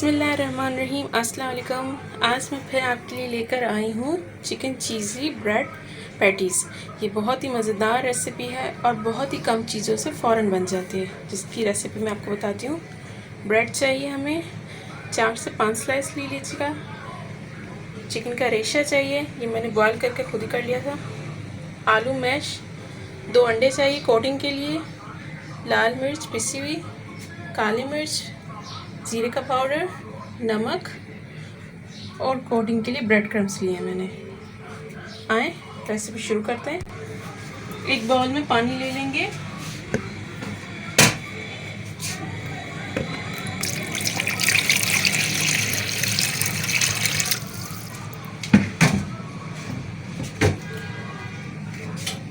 बिस्मिल्लाहिर्रहमानिर्रहीम, अस्सलाम वालेकुम। आज मैं फिर आपके लिए लेकर आई हूँ चिकन चीज़ी ब्रेड पैटीज़। ये बहुत ही मज़ेदार रेसिपी है और बहुत ही कम चीज़ों से फ़ौरन बन जाती है, जिसकी रेसिपी मैं आपको बताती हूँ। ब्रेड चाहिए हमें 4 से 5 स्लाइस ले लीजिएगा। चिकन का रेशा चाहिए, ये मैंने बॉयल करके खुद ही कर लिया था। आलू मैश, 2 अंडे चाहिए कोटिंग के लिए, लाल मिर्च पिसी हुई, काली मिर्च, जीरे का पाउडर, नमक और कोटिंग के लिए ब्रेड क्रम्स लिए हैं मैंने। आए रेसिपी शुरू करते हैं। एक बाउल में पानी ले लेंगे।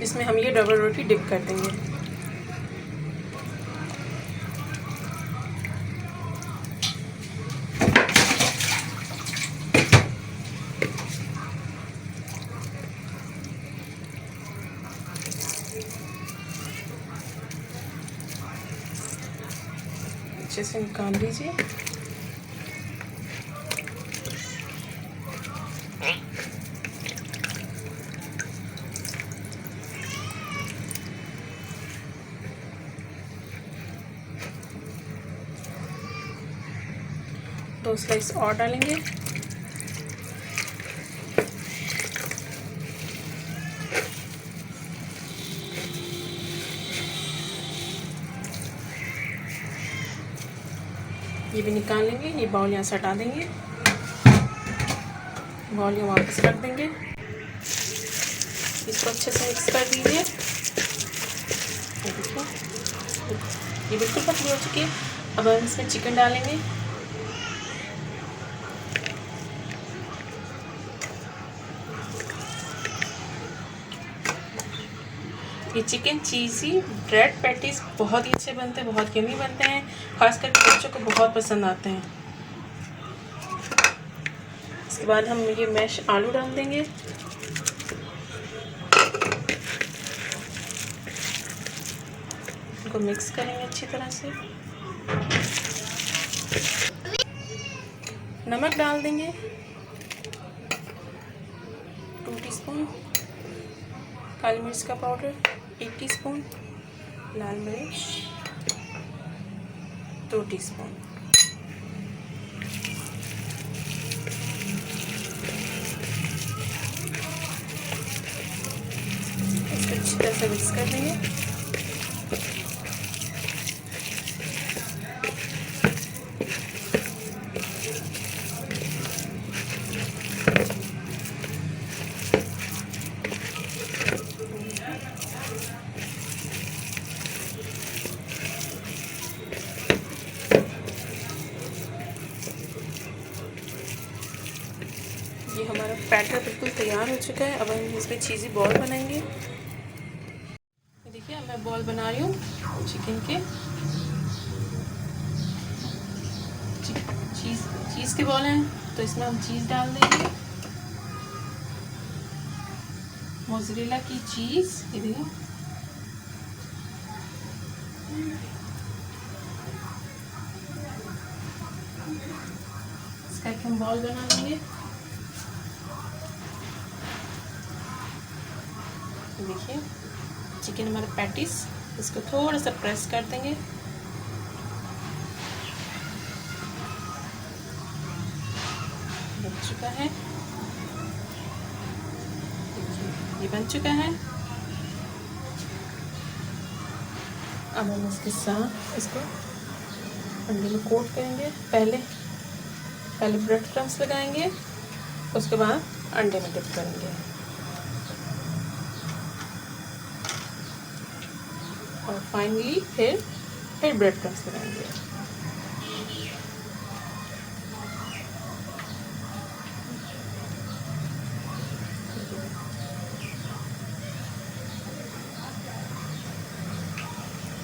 इसमें हम ये डबल रोटी डिप कर देंगे। अच्छे से निकाल लीजिए। दो स्लाइस और डालेंगे। ये भी निकाल लेंगे। ये बाउल यहाँ से हटा देंगे। बाउल यहाँ वापस रख देंगे। इसको अच्छे से मिक्स कर दीजिए। ये देखिए, ये बिल्कुल पतली हो चुकी है। अब हम इसमें चिकन डालेंगे। ये चिकन चीज़ी ब्रेड पैटीज़ बहुत ही अच्छे बनते हैं, बहुत यम्मी बनते हैं। खासकर बच्चों को बहुत पसंद आते हैं। इसके बाद हम ये मैश आलू डाल देंगे। इनको मिक्स करेंगे अच्छी तरह से। नमक डाल देंगे 2 टीस्पून, काली मिर्च का पाउडर 1 टीस्पून, लाल मिर्च 2 टीस्पून। इसको अच्छी तरह से मिक्स कर देंगे। ये हमारा बैटर बिल्कुल तैयार हो चुका है। अब हम इसमें चीज़ी बॉल बनाएंगे। ये देखिए, मैं बॉल बना रही हूँ चिकन के। चीज़ के बॉल हैं, तो इसमें हम चीज़ डाल देंगे। मोज़रेला की चीज़, ये देखिए। इसका एक हम बॉल बना लेंगे। देखिए चिकन हमारा पैटीज, इसको थोड़ा सा प्रेस कर देंगे। बन चुका है, ये बन चुका है। अब हम इसके साथ इसको अंडे में कोट करेंगे। पहले ब्रेड क्रम्स लगाएंगे, उसके बाद अंडे में डिप करेंगे और फाइनली फिर ब्रेड क्रम्स लगाएंगे।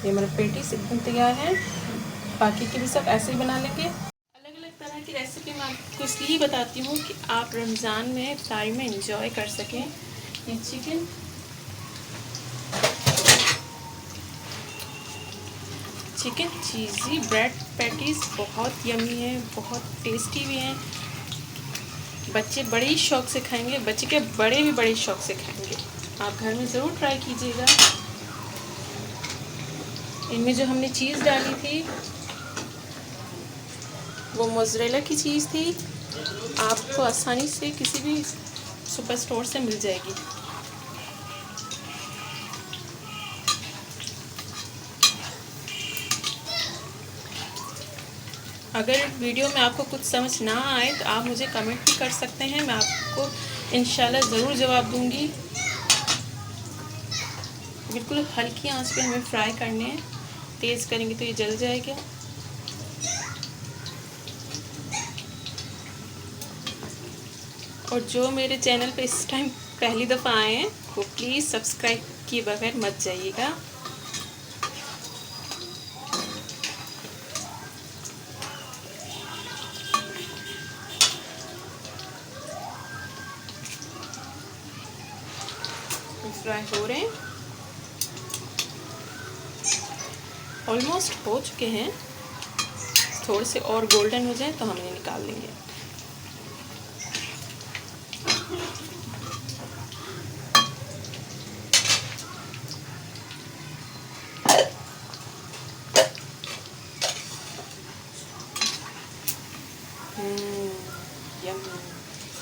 ये हमारा पेटीज एकदम तैयार है। बाकी के भी सब ऐसे ही बना लेंगे। अलग अलग तरह की रेसिपी मैं आपको इसलिए बताती हूँ कि आप रमज़ान में इफ्तारी में एंजॉय कर सकें। ये चिकन चीज़ी ब्रेड पैटीज़ बहुत यमी है, बहुत टेस्टी भी हैं। बच्चे बड़े ही शौक़ से खाएंगे, बच्चे के बड़े भी बड़े शौक़ से खाएंगे। आप घर में ज़रूर ट्राई कीजिएगा। इनमें जो हमने चीज़ डाली थी वो मोज़रेला की चीज़ थी, आपको आसानी से किसी भी सुपर स्टोर से मिल जाएगी। अगर वीडियो में आपको कुछ समझ ना आए तो आप मुझे कमेंट भी कर सकते हैं, मैं आपको इंशाल्लाह ज़रूर जवाब दूंगी। बिल्कुल हल्की आंच पे हमें फ्राई करने हैं, तेज़ करेंगे तो ये जल जाएगा। और जो मेरे चैनल पे इस टाइम पहली दफ़ा आए हैं वो प्लीज़ सब्सक्राइब किए बगैर मत जाइएगा। फ्राई हो रहे हैं, ऑलमोस्ट हो चुके हैं। थोड़े से और गोल्डन हो जाए तो हम इन्हें निकाल लेंगे।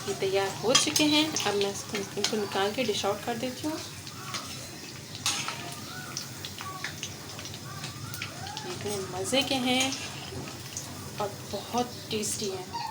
ये तैयार हो चुके हैं। अब मैं इनको निकाल के डिश आउट कर देती हूँ। इतने मज़े के हैं और बहुत टेस्टी हैं।